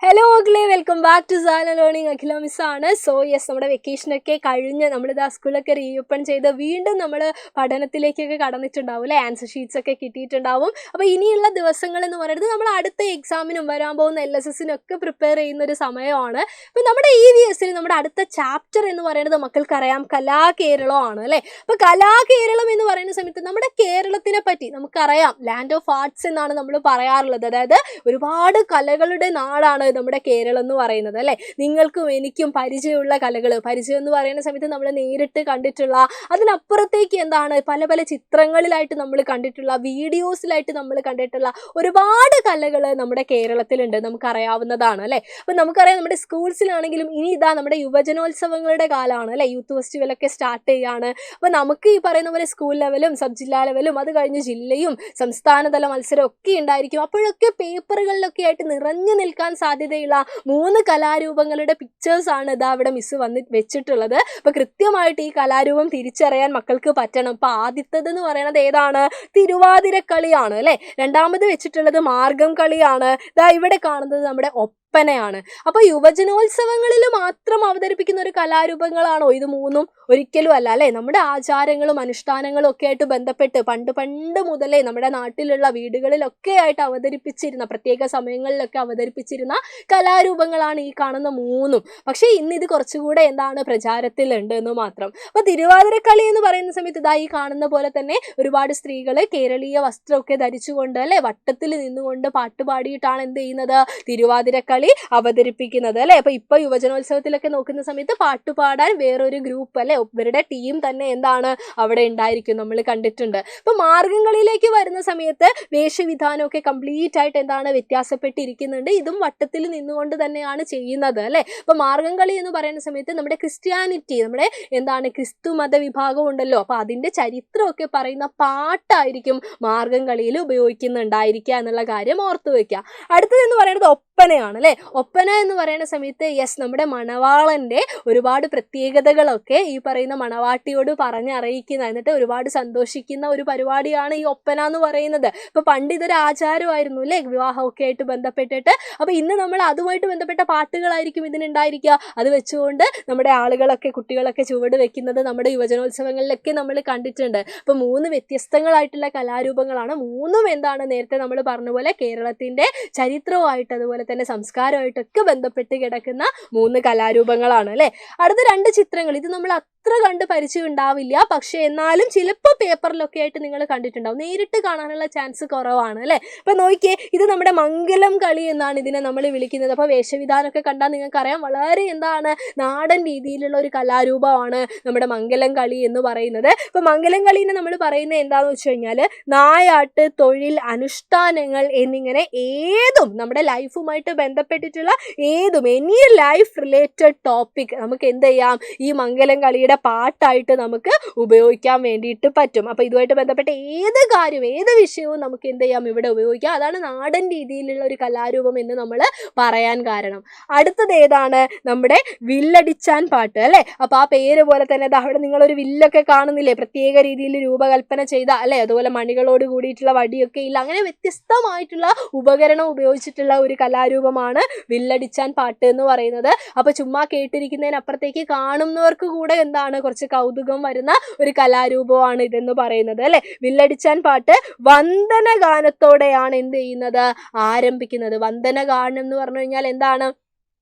Hello മക്കളെ, welcome back to Saala learning. Akhila മിസ്സാണ്. So yes, നമ്മുടെ വെക്കേഷനൊക്കെ കഴിഞ്ഞ് നമ്മളിത് ആ സ്കൂളൊക്കെ റീഓപ്പൺ ചെയ്ത് വീണ്ടും നമ്മൾ പഠനത്തിലേക്കൊക്കെ കടന്നിട്ടുണ്ടാവും അല്ലേ. ആൻസർ ഷീറ്റ്സ് ഒക്കെ കിട്ടിയിട്ടുണ്ടാവും. അപ്പോൾ ഇനിയുള്ള ദിവസങ്ങൾ എന്ന് പറയുന്നത് നമ്മൾ അടുത്ത എക്സാമിനും വരാൻ പോകുന്ന LSSനൊക്കെ പ്രിപ്പയർ ചെയ്യുന്ന ഒരു സമയമാണ്. അപ്പോൾ നമ്മുടെ EVSൽ നമ്മുടെ അടുത്ത ചാപ്റ്റർ എന്ന് പറയുന്നത് മക്കൾക്കറിയാം കലാകേരളമാണ് അല്ലേ. അപ്പോൾ കലാകേരളം എന്ന് പറയുന്ന സമയത്ത് നമ്മുടെ കേരളത്തിനെ പറ്റി നമുക്കറിയാം, ലാൻഡ് ഓഫ് ആർട്സ് എന്നാണ് നമ്മൾ പറയാറുള്ളത്. അതായത് ഒരുപാട് കലകളുടെ നാടാണ് നമ്മുടെ കേരളം എന്ന് പറയുന്നത് അല്ലേ. നിങ്ങൾക്കും എനിക്കും പരിചയമുള്ള കലകൾ, പരിചയം എന്ന് പറയുന്ന സമയത്ത് നമ്മൾ നേരിട്ട് കണ്ടിട്ടുള്ള, അതിനപ്പുറത്തേക്ക് എന്താണ് പല പല ചിത്രങ്ങളിലായിട്ട് നമ്മൾ കണ്ടിട്ടുള്ള, വീഡിയോസിലായിട്ട് നമ്മൾ കണ്ടിട്ടുള്ള ഒരുപാട് കലകൾ നമ്മുടെ കേരളത്തിലുണ്ട്, നമുക്കറിയാവുന്നതാണ് അല്ലേ. അപ്പം നമുക്കറിയാം നമ്മുടെ സ്കൂൾസിലാണെങ്കിലും ഇനി ഇതാ നമ്മുടെ യുവജനോത്സവങ്ങളുടെ കാലമാണ് അല്ലേ. യൂത്ത് ഫെസ്റ്റിവലൊക്കെ സ്റ്റാർട്ട് ചെയ്യുകയാണ്. അപ്പോൾ നമുക്ക് ഈ പറയുന്ന പോലെ സ്കൂൾ ലെവലും സബ് ജില്ലാ ലെവലും അത് കഴിഞ്ഞ് ജില്ലയും സംസ്ഥാനതല മത്സരം ഒക്കെ ഉണ്ടായിരിക്കും. അപ്പോഴൊക്കെ പേപ്പറുകളിലൊക്കെ ആയിട്ട് നിറഞ്ഞു നിൽക്കാൻ സാധ്യതയുള്ള 3 കലാരൂപങ്ങളുടെ പിക്ചേഴ്സാണ് ഇതാ ഇവിടെ മിസ് വെച്ചിട്ടുള്ളത്. അപ്പോൾ കൃത്യമായിട്ട് ഈ കലാരൂപം തിരിച്ചറിയാൻ മക്കൾക്ക് പറ്റണം. അപ്പോൾ ആദ്യത്തേതെന്ന് പറയുന്നത് ഏതാണ്? തിരുവാതിരക്കളിയാണ് അല്ലേ. രണ്ടാമത് വെച്ചിട്ടുള്ളത് മാർഗം കളിയാണ്. ഇതാ ഇവിടെ കാണുന്നത് നമ്മുടെ ഒപ്പനയാണ്. അപ്പോൾ യുവജനോത്സവങ്ങളിൽ മാത്രം അവതരിപ്പിക്കുന്ന ഒരു കലാരൂപങ്ങളാണോ ഇത് മൂന്നും? ഒരിക്കലും അല്ല അല്ലേ. നമ്മുടെ ആചാരങ്ങളും അനുഷ്ഠാനങ്ങളും ഒക്കെ ആയിട്ട് ബന്ധപ്പെട്ട് പണ്ട് മുതലേ നമ്മുടെ നാട്ടിലുള്ള വീടുകളിലൊക്കെ ആയിട്ട് അവതരിപ്പിച്ചിരുന്ന, പ്രത്യേക സമയങ്ങളിലൊക്കെ അവതരിപ്പിച്ചിരുന്ന കലാരൂപങ്ങളാണ് ഈ കാണുന്ന മൂന്നും. പക്ഷേ ഇന്ന് ഇത് കുറച്ചുകൂടെ എന്താണ് പ്രചാരത്തിലുണ്ട് എന്ന് മാത്രം. അപ്പോൾ തിരുവാതിരക്കളി എന്ന് പറയുന്ന സമയത്ത് ഇതാ ഈ കാണുന്ന പോലെ തന്നെ ഒരുപാട് സ്ത്രീകൾ കേരളീയ വസ്ത്രമൊക്കെ ധരിച്ചുകൊണ്ട് അല്ലേ വട്ടത്തിൽ നിന്നുകൊണ്ട് പാട്ടുപാടിയിട്ടാണ് എന്ത് ചെയ്യുന്നത്? തിരുവാതിരക്കളി അവതരിപ്പിക്കുന്നത് അല്ലേ. അപ്പോൾ ഇപ്പോൾ യുവജനോത്സവത്തിലൊക്കെ നോക്കുന്ന സമയത്ത് പാട്ടുപാടാൻ വേറൊരു ഗ്രൂപ്പ് അല്ലേ, ഇവരുടെ ടീം തന്നെ എന്താണ് അവിടെ ഉണ്ടായിരിക്കും, നമ്മൾ കണ്ടിട്ടുണ്ട്. അപ്പോൾ മാർഗംകളിയിലേക്ക് വരുന്ന സമയത്ത് വേഷവിധാനമൊക്കെ കംപ്ലീറ്റ് ആയിട്ട് എന്താണ് വ്യത്യാസപ്പെട്ടിരിക്കുന്നുണ്ട്. ഇതും വട്ടത്തിൽ നിന്നുകൊണ്ട് തന്നെയാണ് ചെയ്യുന്നത് അല്ലേ. അപ്പോൾ മാർഗംകളി എന്ന് പറയുന്ന സമയത്ത് നമ്മുടെ ക്രിസ്ത്യാനിറ്റി, നമ്മുടെ എന്താണ് ക്രിസ്തു മത വിഭാഗം ഉണ്ടല്ലോ, അപ്പോൾ അതിൻ്റെ ചരിത്രമൊക്കെ പറയുന്ന പാട്ടായിരിക്കും മാർഗംകളിയിൽ ഉപയോഗിക്കുന്നുണ്ടായിരിക്കുക എന്നുള്ള കാര്യം ഓർത്തു വയ്ക്കുക. അടുത്തതെന്ന് പറയുന്നത് ഒപ്പനയാണ് അല്ലേ. ഒപ്പന എന്ന് പറയുന്ന സമയത്ത് യെസ്, നമ്മുടെ മണവാളൻ്റെ ഒരുപാട് പ്രത്യേകതകളൊക്കെ ഈ പറയുന്ന മണവാട്ടിയോട് പറഞ്ഞറിയിക്കുന്ന, എന്നിട്ട് ഒരുപാട് സന്തോഷിക്കുന്ന ഒരു പരിപാടിയാണ് ഈ ഒപ്പന എന്ന് പറയുന്നത്. ഇപ്പോൾ പണ്ട് ഇതൊരു ആചാരമായിരുന്നു അല്ലേ, വിവാഹമൊക്കെ ആയിട്ട് ബന്ധപ്പെട്ടിട്ട്. അപ്പോൾ ഇന്ന് നമ്മൾ അതുമായിട്ട് ബന്ധപ്പെട്ട പാട്ടുകളായിരിക്കും ഇതിനുണ്ടായിരിക്കുക. അത് വെച്ചുകൊണ്ട് നമ്മുടെ ആളുകളൊക്കെ, കുട്ടികളൊക്കെ ചുവട് വെക്കുന്നത് നമ്മുടെ യുവജനോത്സവങ്ങളിലൊക്കെ നമ്മൾ കണ്ടിട്ടുണ്ട്. അപ്പോൾ 3 വ്യത്യസ്തങ്ങളായിട്ടുള്ള കലാരൂപങ്ങളാണ്. മൂന്നും എന്താണ് നേരത്തെ നമ്മൾ പറഞ്ഞ പോലെ കേരളത്തിൻ്റെ ചരിത്രവുമായിട്ട് അതുപോലെ തന്നെ സംസ്കാരമായിട്ടൊക്കെ ബന്ധപ്പെട്ട് കിടക്കുന്ന 3 കലാരൂപങ്ങളാണ് അല്ലേ. അടുത്ത 2 ചിത്രങ്ങൾ, ഇത് നമ്മൾ അത്ര കണ്ട് പരിചയം ഉണ്ടാവില്ല, പക്ഷേ എന്നാലും ചിലപ്പോൾ പേപ്പറിലൊക്കെ ആയിട്ട് നിങ്ങൾ കണ്ടിട്ടുണ്ടാവും. നേരിട്ട് കാണാനുള്ള ചാൻസ് കുറവാണ് അല്ലേ. അപ്പോൾ നോക്കിയേ, ഇത് നമ്മുടെ മംഗലം കളി എന്നാണ് ഇതിനെ നമ്മൾ വിളിക്കുന്നത്. അപ്പോൾ വേഷവിധാനമൊക്കെ കണ്ടാൽ നിങ്ങൾക്കറിയാം വളരെ എന്താണ് നാടൻ രീതിയിലുള്ള ഒരു കലാരൂപമാണ് നമ്മുടെ മംഗലം കളി എന്ന് പറയുന്നത്. ഇപ്പോൾ മംഗലം കളീനെ നമ്മൾ പറയുന്നത് എന്താണെന്ന് വെച്ച് കഴിഞ്ഞാൽ നായാട്ട്, തൊഴിൽ, അനുഷ്ഠാനങ്ങൾ എന്നിങ്ങനെ ഏതും നമ്മുടെ ലൈഫുമായിട്ട് ബന്ധപ്പെട്ടിട്ടുള്ള ഏതും എനി ലൈഫ് റിലേറ്റഡ് ടോപ്പിക് നമുക്ക് എന്ത് ചെയ്യാം, ഈ മംഗലം കളിയുടെ പാട്ടായിട്ട് നമുക്ക് ഉപയോഗിക്കാൻ വേണ്ടിയിട്ട് പറ്റും. അപ്പോൾ ഇതുമായിട്ട് ബന്ധപ്പെട്ട ഏത് കാര്യം, ഏത് വിഷയവും നമുക്ക് എന്ത് ചെയ്യാം, ഇവിടെ ഉപയോഗിക്കാം. അതാണ് നാടൻ രീതിയിലുള്ള ഒരു കലാരൂപം എന്ന് നമ്മൾ പറയാൻ കാരണം. അടുത്തത് ഏതാണ്? നമ്മുടെ വില്ലടിച്ചാൻ പാട്ട് അല്ലേ. അപ്പോൾ ആ പേര് പോലെ തന്നെ അവിടെ നിങ്ങളൊരു വില്ലൊക്കെ കാണുന്നില്ലേ, പ്രത്യേക രീതിയിൽ രൂപകൽപ്പന ചെയ്ത അല്ലേ, അതുപോലെ മണികളോട് കൂടിയിട്ടുള്ള വടിയൊക്കെ ഇല്ല, അങ്ങനെ വ്യത്യസ്തമായിട്ടുള്ള ഉപകരണം ഉപയോഗിച്ചിട്ടുള്ള ഒരു കലാരൂപമാണ് വില്ലടിച്ചാൻ പാട്ട് എന്ന് പറയുന്നത്. അപ്പോൾ ചുമ്മാ കേട്ടിരിക്കുന്നതിനപ്പുറത്തേക്ക് കാണുന്നവർക്ക് കൂടെ എന്താണ് കുറച്ച് കൗതുകം വരുന്ന ഒരു കലാരൂപമാണ് ഇതെന്ന് പറയുന്നത് അല്ലേ. വില്ലടിച്ചാൻ പാട്ട് വന്ദന ഗാനത്തോടെയാണ് എന്ത് ചെയ്യുന്നത്, ആരംഭിക്കുന്നത്. വന്ദന ഗാനം എന്ന് പറഞ്ഞു കഴിഞ്ഞാൽ എന്താണ്?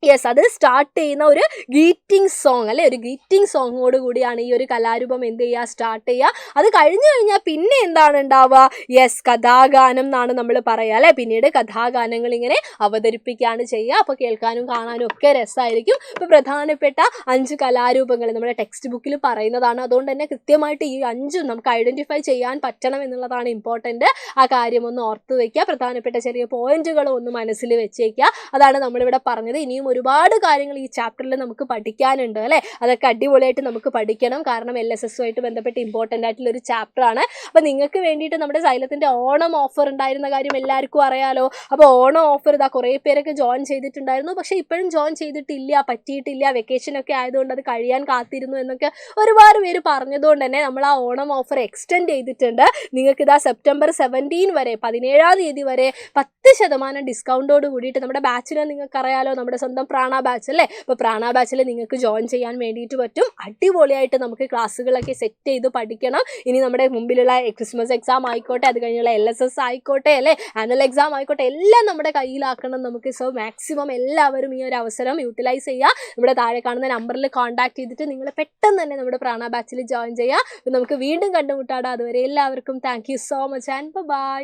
യെസ്, അത് സ്റ്റാർട്ട് ചെയ്യുന്ന ഒരു ഗ്രീറ്റിംഗ് സോങ് അല്ലേ, ഒരു ഗ്രീറ്റിംഗ് സോങ്ങോട് കൂടിയാണ് ഈ ഒരു കലാരൂപം എന്ത് ചെയ്യുക, സ്റ്റാർട്ട് ചെയ്യുക. അത് കഴിഞ്ഞു കഴിഞ്ഞാൽ പിന്നെ എന്താണ് ഉണ്ടാവുക? യെസ്, കഥാഗാനം എന്നാണ് നമ്മൾ പറയുക അല്ലേ. പിന്നീട് കഥാഗാനങ്ങൾ ഇങ്ങനെ അവതരിപ്പിക്കുകയാണ് ചെയ്യുക. അപ്പോൾ കേൾക്കാനും കാണാനും ഒക്കെ രസമായിരിക്കും. ഇപ്പോൾ പ്രധാനപ്പെട്ട 5 കലാരൂപങ്ങൾ നമ്മുടെ ടെക്സ്റ്റ് ബുക്കിൽ പറയുന്നതാണ്. അതുകൊണ്ട് തന്നെ കൃത്യമായിട്ട് ഈ 5ഉം നമുക്ക് ഐഡൻറ്റിഫൈ ചെയ്യാൻ പറ്റണം എന്നുള്ളതാണ് ഇമ്പോർട്ടൻറ്റ്. ആ കാര്യം ഒന്ന് ഓർത്ത് വയ്ക്കുക. പ്രധാനപ്പെട്ട ചെറിയ പോയിന്റുകളും ഒന്ന് മനസ്സിൽ വെച്ചേക്കുക. അതാണ് നമ്മളിവിടെ പറഞ്ഞത്. ഇനിയും ഇനിയും ഒരുപാട് കാര്യങ്ങൾ ഈ ചാപ്റ്ററിൽ നമുക്ക് പഠിക്കാനുണ്ട് അല്ലേ. അതൊക്കെ അടിപൊളിയായിട്ട് നമുക്ക് പഠിക്കണം. കാരണം LSS ആയിട്ട് ബന്ധപ്പെട്ട് ഇമ്പോർട്ടൻ്റ് ആയിട്ടുള്ള ഒരു ചാപ്റ്ററാണ്. അപ്പോൾ നിങ്ങൾക്ക് വേണ്ടിയിട്ട് നമ്മുടെ സൈലത്തിൻ്റെ ഓണം ഓഫർ ഉണ്ടായിരുന്ന കാര്യം എല്ലാവർക്കും അറിയാലോ. അപ്പോൾ ഓണം ഓഫർ ഇതാ കുറേ പേരൊക്കെ ജോയിൻ ചെയ്തിട്ടുണ്ടായിരുന്നു. പക്ഷേ ഇപ്പോഴും ജോയിൻ ചെയ്തിട്ടില്ല, പറ്റിയിട്ടില്ല, വെക്കേഷനൊക്കെ ആയതുകൊണ്ട് അത് കഴിയാൻ കാത്തിരുന്നു എന്നൊക്കെ ഒരുപാട് പേര് പറഞ്ഞതുകൊണ്ട് തന്നെ നമ്മൾ ആ ഓണം ഓഫർ എക്സ്റ്റെൻഡ് ചെയ്തിട്ടുണ്ട്. നിങ്ങൾക്കിതാ സെപ്റ്റംബർ 17 വരെ 17-ാം തീയതി വരെ 10% ഡിസ്കൗണ്ടോട് കൂടിയിട്ട് നമ്മുടെ ബാച്ചിനെ നിങ്ങൾക്കറിയാലോ, നമ്മുടെ സ്വന്തം പ്രാണ ബാച്ച് അല്ലേ. അപ്പോൾ പ്രാണ ബാച്ചിൽ നിങ്ങൾക്ക് ജോയിൻ ചെയ്യാൻ വേണ്ടിയിട്ട് പറ്റും. അടിപൊളിയായിട്ട് നമുക്ക് ക്ലാസ്സുകളൊക്കെ സെറ്റ് ചെയ്ത് പഠിക്കണം. ഇനി നമ്മുടെ മുമ്പിലുള്ള ക്രിസ്മസ് എക്സാം ആയിക്കോട്ടെ, അത് കഴിഞ്ഞുള്ള LSS ആയിക്കോട്ടെ അല്ലേ, ആനുവൽ എക്സാം ആയിക്കോട്ടെ, എല്ലാം നമ്മുടെ കയ്യിലാക്കണം നമുക്ക്. സോ മാക്സിമം എല്ലാവരും ഈ ഒരു അവസരം യൂട്ടിലൈസ് ചെയ്യുക. നമ്മുടെ താഴെ കാണുന്ന നമ്പറിൽ കോൺടാക്ട് ചെയ്തിട്ട് നിങ്ങൾ പെട്ടെന്ന് തന്നെ നമ്മുടെ പ്രാണ ബാച്ചിൽ ജോയിൻ ചെയ്യുക. നമുക്ക് വീണ്ടും കണ്ടുമുട്ടാടാം. അതുവരെ എല്ലാവർക്കും thank you so much and by.